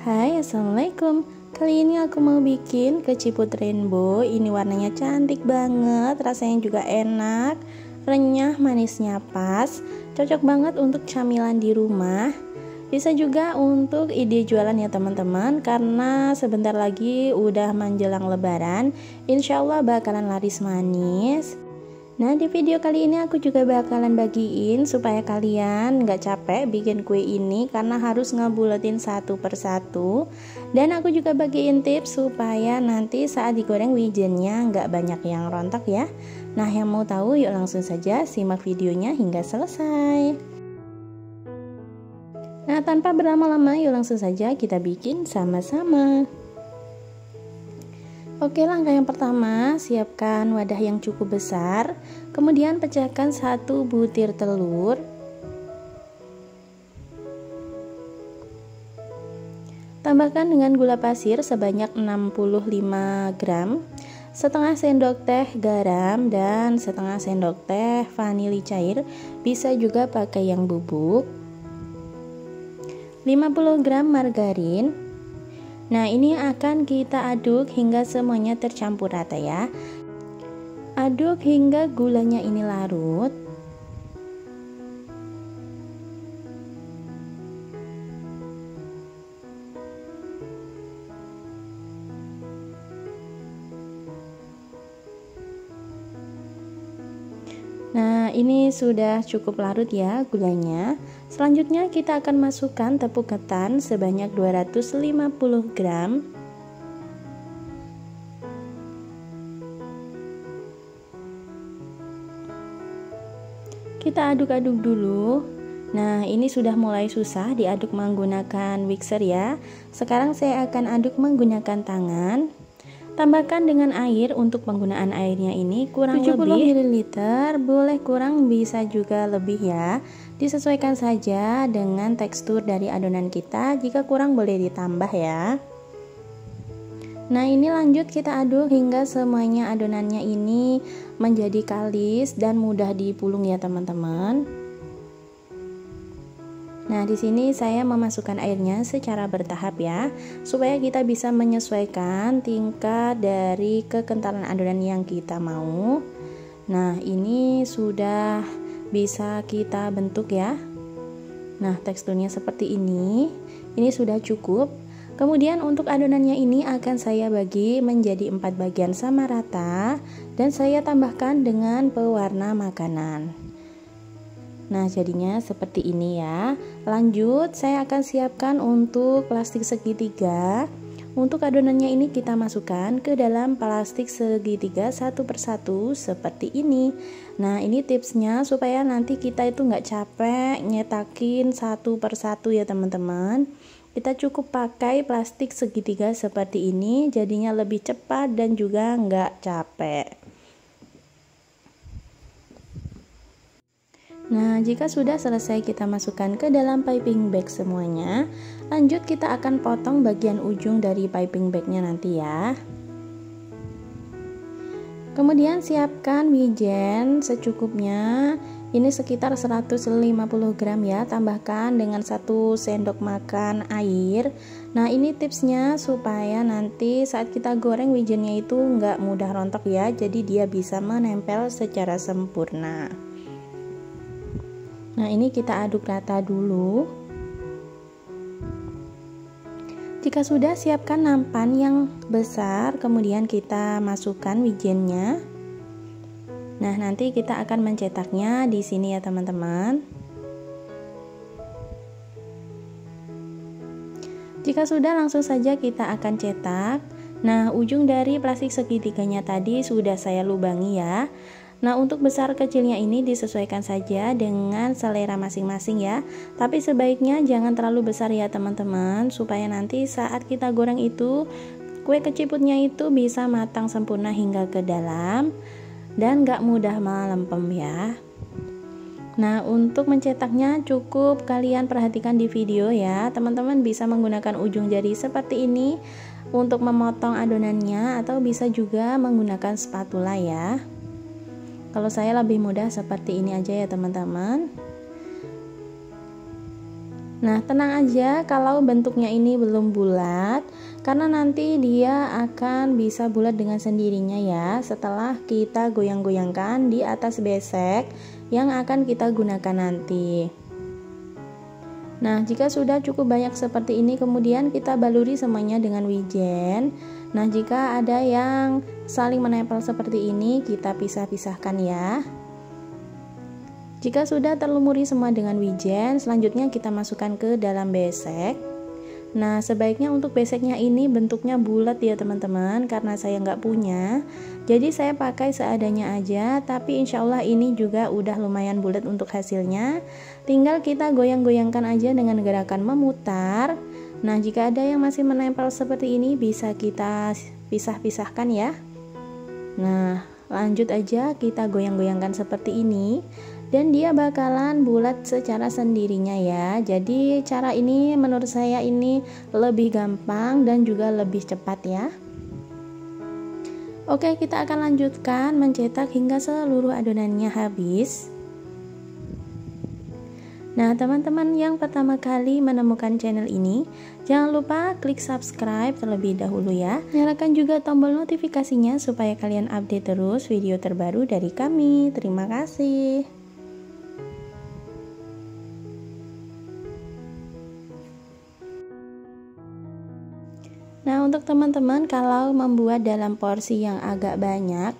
Hai, assalamualaikum. Kali ini aku mau bikin keciput rainbow. Ini warnanya cantik banget, rasanya juga enak, renyah, manisnya pas. Cocok banget untuk camilan di rumah. Bisa juga untuk ide jualan ya teman-teman, karena sebentar lagi udah menjelang lebaran. Insya Allah bakalan laris manis. Nah, di video kali ini aku juga bakalan bagiin supaya kalian nggak capek bikin kue ini karena harus ngebuletin satu persatu. Dan aku juga bagiin tips supaya nanti saat digoreng wijennya nggak banyak yang rontok ya. Nah, yang mau tahu yuk langsung saja simak videonya hingga selesai. Nah, tanpa berlama-lama yuk langsung saja kita bikin sama-sama. Oke, langkah yang pertama, siapkan wadah yang cukup besar, kemudian pecahkan 1 butir telur. Tambahkan dengan gula pasir sebanyak 65 gram, setengah sendok teh garam, dan setengah sendok teh vanili cair, bisa juga pakai yang bubuk. 50 gram margarin. Nah, ini akan kita aduk hingga semuanya tercampur rata ya. Aduk hingga gulanya ini larut. Nah, ini sudah cukup larut ya gulanya. Selanjutnya kita akan masukkan tepung ketan sebanyak 250 gram. Kita aduk-aduk dulu. Nah, ini sudah mulai susah diaduk menggunakan mixer ya. Sekarang saya akan aduk menggunakan tangan. Tambahkan dengan air. Untuk penggunaan airnya ini kurang 70 ml, boleh kurang bisa juga lebih ya. Disesuaikan saja dengan tekstur dari adonan kita, jika kurang boleh ditambah ya. Nah, ini lanjut kita aduk hingga semuanya adonannya ini menjadi kalis dan mudah dipulung ya teman-teman. Nah, di sini saya memasukkan airnya secara bertahap ya, supaya kita bisa menyesuaikan tingkat dari kekentalan adonan yang kita mau. Nah, ini sudah bisa kita bentuk ya. Nah, teksturnya seperti ini. Ini sudah cukup. Kemudian untuk adonannya ini akan saya bagi menjadi 4 bagian sama rata dan saya tambahkan dengan pewarna makanan. Nah, jadinya seperti ini ya. Lanjut, saya akan siapkan untuk plastik segitiga. Untuk adonannya ini kita masukkan ke dalam plastik segitiga satu persatu seperti ini. Nah, ini tipsnya supaya nanti kita itu nggak capek nyetakin satu persatu ya teman-teman. Kita cukup pakai plastik segitiga seperti ini, jadinya lebih cepat dan juga nggak capek. Nah, jika sudah selesai kita masukkan ke dalam piping bag semuanya. Lanjut kita akan potong bagian ujung dari piping bagnya nanti ya. Kemudian siapkan wijen secukupnya. Ini sekitar 150 gram ya. Tambahkan dengan 1 sendok makan air. Nah, ini tipsnya supaya nanti saat kita goreng wijennya itu nggak mudah rontok ya. Jadi dia bisa menempel secara sempurna. Nah, ini kita aduk rata dulu. Jika sudah, siapkan nampan yang besar, kemudian kita masukkan wijennya. Nah, nanti kita akan mencetaknya di sini ya teman-teman. Jika sudah, langsung saja kita akan cetak. Nah, ujung dari plastik segitiganya tadi sudah saya lubangi ya. Nah, untuk besar kecilnya ini disesuaikan saja dengan selera masing-masing ya. Tapi sebaiknya jangan terlalu besar ya teman-teman, supaya nanti saat kita goreng itu kue keciputnya itu bisa matang sempurna hingga ke dalam dan gak mudah melempem ya. Nah, untuk mencetaknya cukup kalian perhatikan di video ya. Teman-teman bisa menggunakan ujung jari seperti ini untuk memotong adonannya, atau bisa juga menggunakan spatula ya. Kalau saya lebih mudah seperti ini aja ya teman-teman. Nah, tenang aja kalau bentuknya ini belum bulat, karena nanti dia akan bisa bulat dengan sendirinya ya setelah kita goyang-goyangkan di atas besek yang akan kita gunakan nanti. Nah, jika sudah cukup banyak seperti ini, kemudian kita baluri semuanya dengan wijen. Nah, jika ada yang saling menempel seperti ini, kita pisah-pisahkan ya. Jika sudah terlumuri semua dengan wijen, selanjutnya kita masukkan ke dalam besek. Nah, sebaiknya untuk beseknya ini bentuknya bulat ya teman-teman, karena saya nggak punya. Jadi saya pakai seadanya aja, tapi insya Allah ini juga udah lumayan bulat untuk hasilnya. Tinggal kita goyang-goyangkan aja dengan gerakan memutar. Nah, jika ada yang masih menempel seperti ini, bisa kita pisah-pisahkan ya. Nah, lanjut aja kita goyang-goyangkan seperti ini. Dan dia bakalan bulat secara sendirinya ya. Jadi cara ini menurut saya ini lebih gampang dan juga lebih cepat ya. Oke, kita akan lanjutkan mencetak hingga seluruh adonannya habis. Nah, teman-teman yang pertama kali menemukan channel ini, jangan lupa klik subscribe terlebih dahulu ya. Nyalakan juga tombol notifikasinya supaya kalian update terus video terbaru dari kami. Terima kasih. Nah, untuk teman-teman kalau membuat dalam porsi yang agak banyak,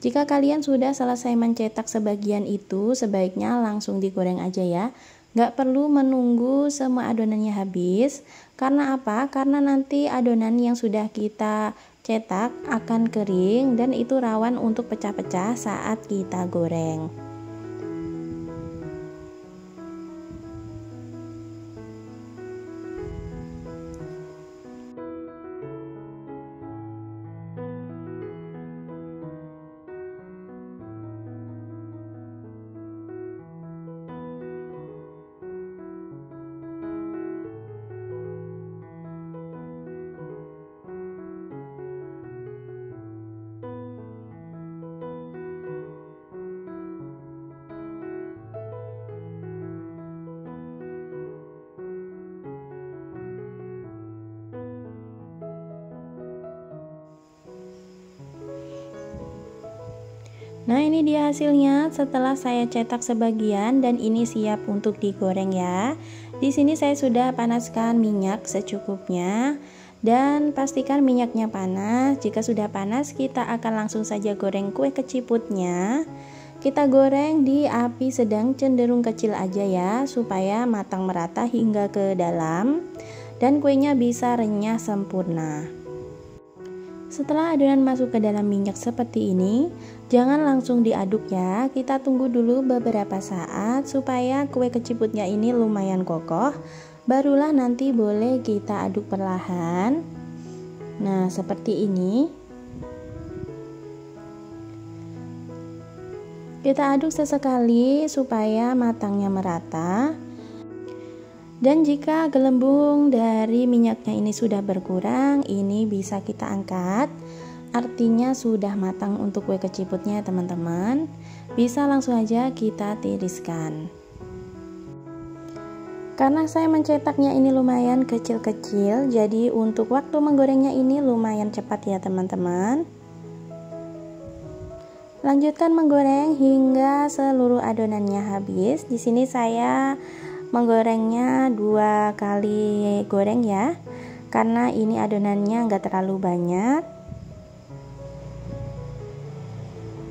jika kalian sudah selesai mencetak sebagian itu, sebaiknya langsung digoreng aja ya. Nggak perlu menunggu semua adonannya habis. Karena apa? Karena nanti adonan yang sudah kita cetak akan kering dan itu rawan untuk pecah-pecah saat kita goreng. Nah, ini dia hasilnya setelah saya cetak sebagian dan ini siap untuk digoreng ya. Di sini saya sudah panaskan minyak secukupnya dan pastikan minyaknya panas. Jika sudah panas, kita akan langsung saja goreng kue keciputnya. Kita goreng di api sedang cenderung kecil aja ya, supaya matang merata hingga ke dalam dan kuenya bisa renyah sempurna. Setelah adonan masuk ke dalam minyak seperti ini, jangan langsung diaduk ya. Kita tunggu dulu beberapa saat supaya kue keciputnya ini lumayan kokoh. Barulah nanti boleh kita aduk perlahan. Nah, seperti ini. Kita aduk sesekali supaya matangnya merata. Dan jika gelembung dari minyaknya ini sudah berkurang, ini bisa kita angkat. Artinya sudah matang untuk kue keciputnya teman-teman. Bisa langsung aja kita tiriskan. Karena saya mencetaknya ini lumayan kecil-kecil, jadi untuk waktu menggorengnya ini lumayan cepat ya teman-teman. Lanjutkan menggoreng hingga seluruh adonannya habis. Di sini saya menggorengnya 2 kali goreng ya, karena ini adonannya enggak terlalu banyak.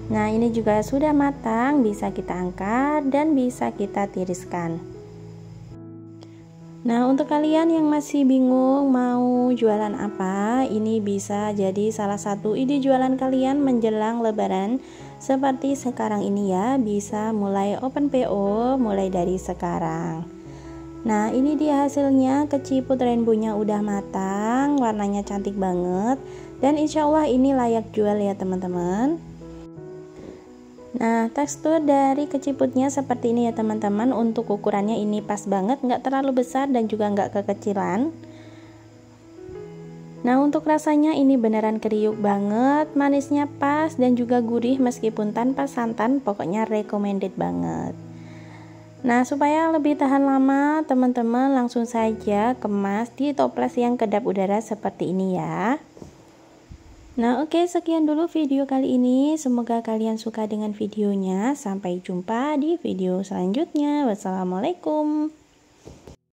Nah, ini juga sudah matang, bisa kita angkat dan bisa kita tiriskan. Nah, untuk kalian yang masih bingung mau jualan apa, ini bisa jadi salah satu ide jualan kalian menjelang lebaran seperti sekarang ini ya. Bisa mulai open PO mulai dari sekarang. Nah, ini dia hasilnya, keciput rainbow-nya udah matang, warnanya cantik banget dan insya Allah ini layak jual ya teman-teman. Nah, tekstur dari keciputnya seperti ini ya teman-teman. Untuk ukurannya ini pas banget, nggak terlalu besar dan juga nggak kekecilan. Nah, untuk rasanya ini beneran kriuk banget, manisnya pas dan juga gurih meskipun tanpa santan, pokoknya recommended banget. Nah, supaya lebih tahan lama, teman-teman langsung saja kemas di toples yang kedap udara seperti ini ya. Nah, oke, sekian dulu video kali ini. Semoga kalian suka dengan videonya. Sampai jumpa di video selanjutnya. Wassalamualaikum.